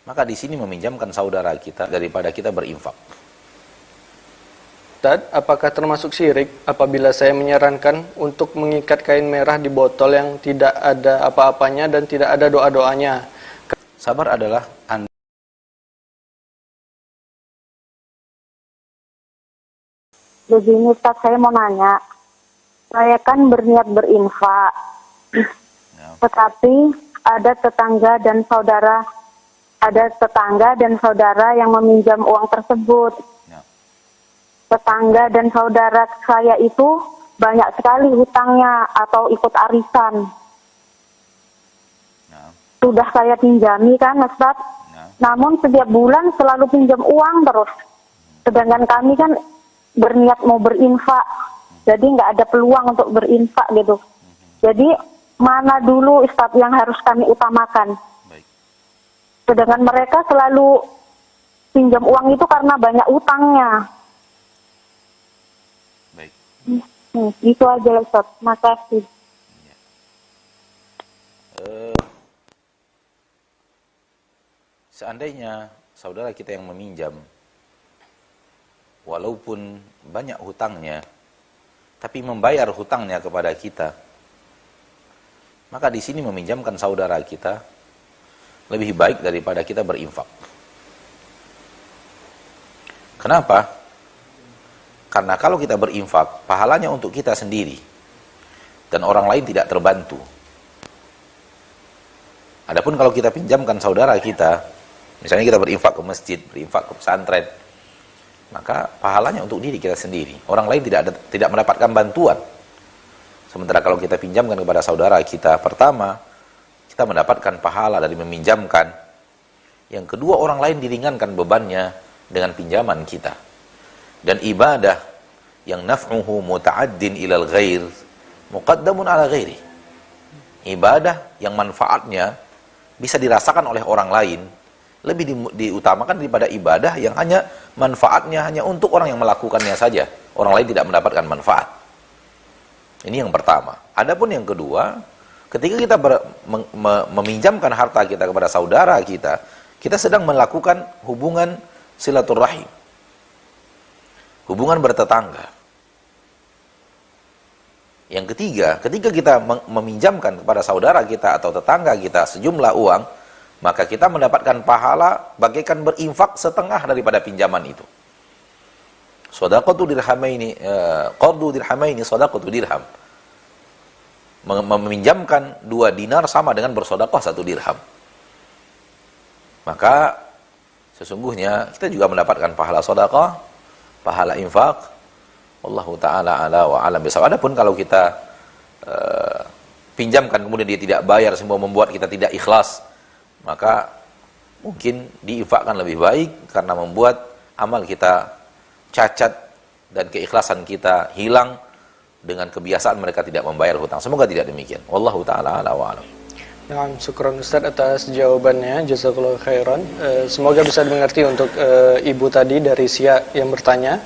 Maka di sini meminjamkan saudara kita daripada kita berinfak. Ustaz, apakah termasuk syirik apabila saya menyarankan untuk mengikat kain merah di botol yang tidak ada apa-apanya dan tidak ada doa-doanya? Sabar adalah Anda Begini Ustaz, saya mau nanya. Saya kan berniat berinfak, ya, tetapi ada tetangga dan saudara yang meminjam uang tersebut. ya, Tetangga dan saudara saya itu banyak sekali hutangnya atau ikut arisan. ya, Sudah saya pinjami kan Ustaz, ya. namun setiap bulan selalu pinjam uang terus. Sedangkan kami kan berniat mau berinfak, jadi nggak ada peluang untuk berinfak gitu. Jadi mana dulu Ustaz yang harus kami utamakan? Baik. Sedangkan mereka selalu pinjam uang itu karena banyak utangnya. Baik. Itu aja Ustaz, makasih. Seandainya saudara kita yang meminjam, walaupun banyak hutangnya, tapi membayar hutangnya kepada kita, maka di sini meminjamkan saudara kita lebih baik daripada kita berinfak. Kenapa? Karena kalau kita berinfak, pahalanya untuk kita sendiri dan orang lain tidak terbantu. Adapun kalau kita pinjamkan saudara kita, misalnya kita berinfak ke masjid, berinfak ke pesantren, maka pahalanya untuk diri kita sendiri. Orang lain tidak mendapatkan bantuan. Sementara kalau kita pinjamkan kepada saudara kita, pertama, kita mendapatkan pahala dari meminjamkan. Yang kedua, orang lain diringankan bebannya dengan pinjaman kita. Dan ibadah yang naf'uhu muta'addin ilal ghair, muqaddamun ala ghairi. Ibadah yang manfaatnya bisa dirasakan oleh orang lain, lebih diutamakan daripada ibadah yang hanya manfaatnya hanya untuk orang yang melakukannya saja. Orang lain tidak mendapatkan manfaat. Ini yang pertama. Adapun yang kedua, ketika kita meminjamkan harta kita kepada saudara kita, kita sedang melakukan hubungan silaturahim, hubungan bertetangga. Yang ketiga, ketika kita meminjamkan kepada saudara kita atau tetangga kita sejumlah uang, maka kita mendapatkan pahala bagaikan berinfak setengah daripada pinjaman itu. Shadaqatu dirhamaini, qardu dirhamaini shadaqatu dirham. Meminjamkan 2 dinar sama dengan bersedekah 1 dirham. Maka sesungguhnya kita juga mendapatkan pahala sedekah, pahala infak. Wallahu taala ala wa alam bisawab. Adapun kalau kita pinjamkan kemudian dia tidak bayar sehingga membuat kita tidak ikhlas, maka mungkin diinfakkan lebih baik karena membuat amal kita cacat dan keikhlasan kita hilang dengan kebiasaan mereka tidak membayar hutang. Semoga tidak demikian. Wallahu taala ala wa alam. Nah, syukran Ustaz atas jawabannya, jazakallahu khairan. Semoga bisa dimengerti untuk ibu tadi dari Sia yang bertanya.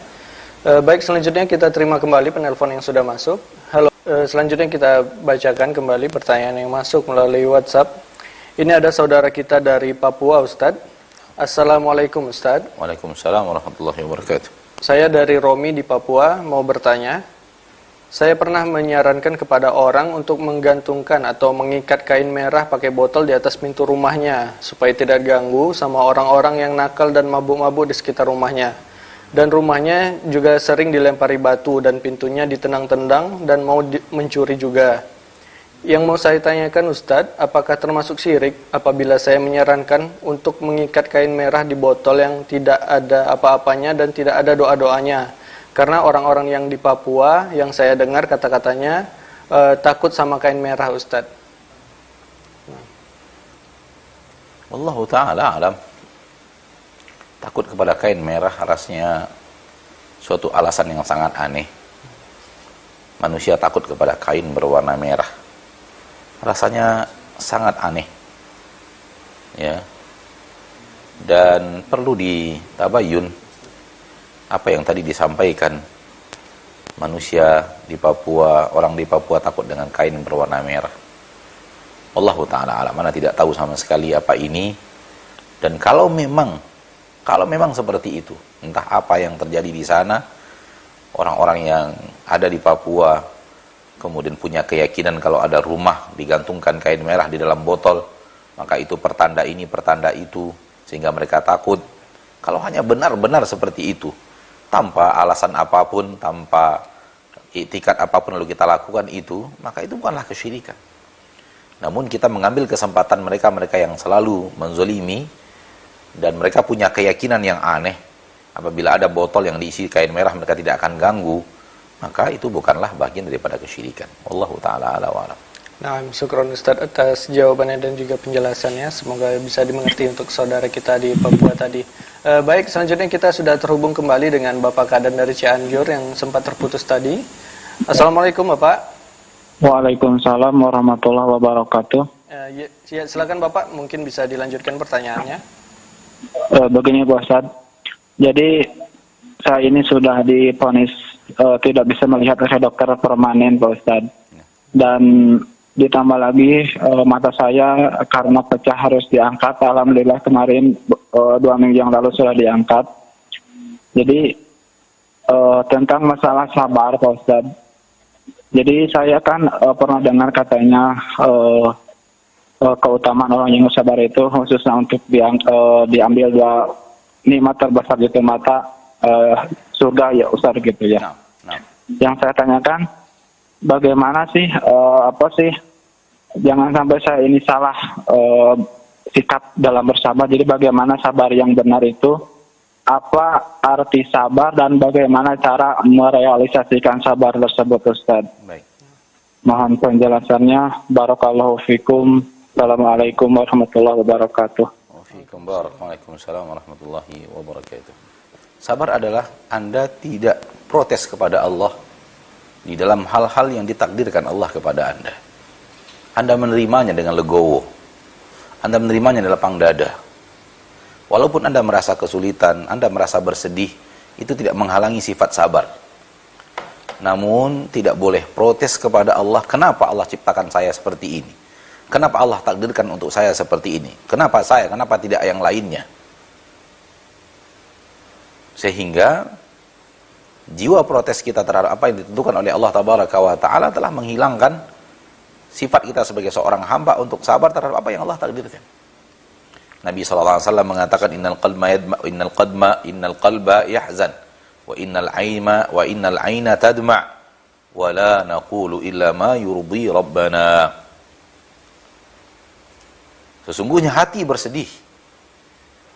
Baik, selanjutnya kita terima kembali penelpon yang sudah masuk. Halo, selanjutnya kita bacakan kembali pertanyaan yang masuk melalui WhatsApp. Ini ada saudara kita dari Papua, Ustaz. Assalamualaikum, Ustaz. Waalaikumsalam warahmatullahi wabarakatuh. Saya dari Romi di Papua, mau bertanya. Saya pernah menyarankan kepada orang untuk menggantungkan atau mengikat kain merah pakai botol di atas pintu rumahnya, supaya tidak ganggu sama orang-orang yang nakal dan mabuk-mabuk di sekitar rumahnya. Dan rumahnya juga sering dilempari batu dan pintunya ditendang-tendang dan mau mencuri juga. Yang mau saya tanyakan Ustadz, apakah termasuk syirik apabila saya menyarankan untuk mengikat kain merah di botol yang tidak ada apa-apanya dan tidak ada doa-doanya? Karena orang-orang yang di Papua yang saya dengar kata-katanya takut sama kain merah, Ustadz. Wallahu ta'ala alam. Takut kepada kain merah rasanya suatu alasan yang sangat aneh. Manusia takut kepada kain berwarna merah. Rasanya sangat aneh. Ya. Dan perlu ditabayun apa yang tadi disampaikan. Manusia di Papua, orang di Papua takut dengan kain berwarna merah. Wallahu ta'ala alam. Mana tidak tahu sama sekali apa ini. Dan kalau memang seperti itu, entah apa yang terjadi di sana, orang-orang yang ada di Papua kemudian punya keyakinan kalau ada rumah digantungkan kain merah di dalam botol, maka itu pertanda ini, pertanda itu, sehingga mereka takut. Kalau hanya benar-benar seperti itu, tanpa alasan apapun, tanpa iktikad apapun lalu kita lakukan itu, maka itu bukanlah kesyirikan. Namun kita mengambil kesempatan mereka yang selalu menzolimi, dan mereka punya keyakinan yang aneh, apabila ada botol yang diisi kain merah mereka tidak akan ganggu, maka itu bukanlah bagian daripada kesyirikan. Wallahu ta'ala ala wa alam. Nah, syukron Ustaz atas jawabannya dan juga penjelasannya. Semoga bisa dimengerti untuk saudara kita di Papua tadi. Baik, selanjutnya kita sudah terhubung kembali dengan Bapak Kadan dari Cianjur yang sempat terputus tadi. Assalamualaikum Bapak. Waalaikumsalam warahmatullahi wabarakatuh. Ya, silakan Bapak, mungkin bisa dilanjutkan pertanyaannya. Begini Pak Ustadz, jadi saya ini sudah divonis tidak bisa melihat ke dokter permanen Pak Ustadz. Dan ditambah lagi mata saya karena pecah harus diangkat. Alhamdulillah kemarin 2 minggu yang lalu sudah diangkat. Jadi tentang masalah sabar Pak Ustadz. Jadi saya kan pernah dengar katanya keutamaan orang yang sabar itu khususnya untuk diambil 2 nikmat terbesar gitu, mata surga ya Ustaz gitu ya. Yang saya tanyakan, bagaimana sih jangan sampai saya ini salah sikap dalam bersabar. Jadi bagaimana sabar yang benar itu, apa arti sabar dan bagaimana cara merealisasikan sabar tersebut Ustaz. Baik. Mohon penjelasannya. Barakallahu fikum. Assalamualaikum warahmatullahi wabarakatuh. Waalaikumsalam warahmatullahi wabarakatuh. Sabar adalah Anda tidak protes kepada Allah di dalam hal-hal yang ditakdirkan Allah kepada Anda. Anda menerimanya dengan legowo. Anda menerimanya dengan lapang dada. Walaupun Anda merasa kesulitan, Anda merasa bersedih, itu tidak menghalangi sifat sabar. Namun tidak boleh protes kepada Allah, kenapa Allah ciptakan saya seperti ini? Kenapa Allah takdirkan untuk saya seperti ini? Kenapa saya? Kenapa tidak yang lainnya? Sehingga jiwa protes kita terhadap apa yang ditentukan oleh Allah Tabaraka wa Ta'ala telah menghilangkan sifat kita sebagai seorang hamba untuk sabar terhadap apa yang Allah takdirkan. Nabi SAW mengatakan innal qalba yahzan wa innal aina tadma' wa la naqulu illa ma yurdi rabbana. Sesungguhnya hati bersedih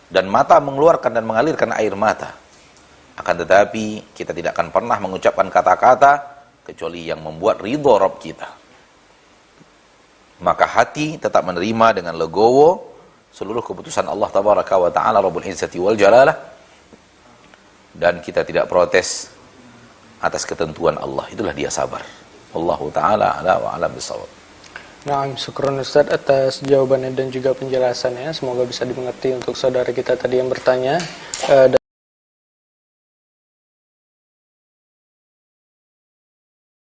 dan mata mengeluarkan dan mengalirkan air mata. Akan tetapi kita tidak akan pernah mengucapkan kata-kata kecuali yang membuat ridho Rabb kita. Maka hati tetap menerima dengan legowo seluruh keputusan Allah Tabaraka wa Ta'ala Rabbul Izzati wal Jalalah, dan kita tidak protes atas ketentuan Allah. Itulah dia sabar. Wallahu ta'ala ala wa alam bisawab. Nah, syukron Ustaz atas jawabannya dan juga penjelasannya. Semoga bisa dimengerti untuk saudara kita tadi yang bertanya.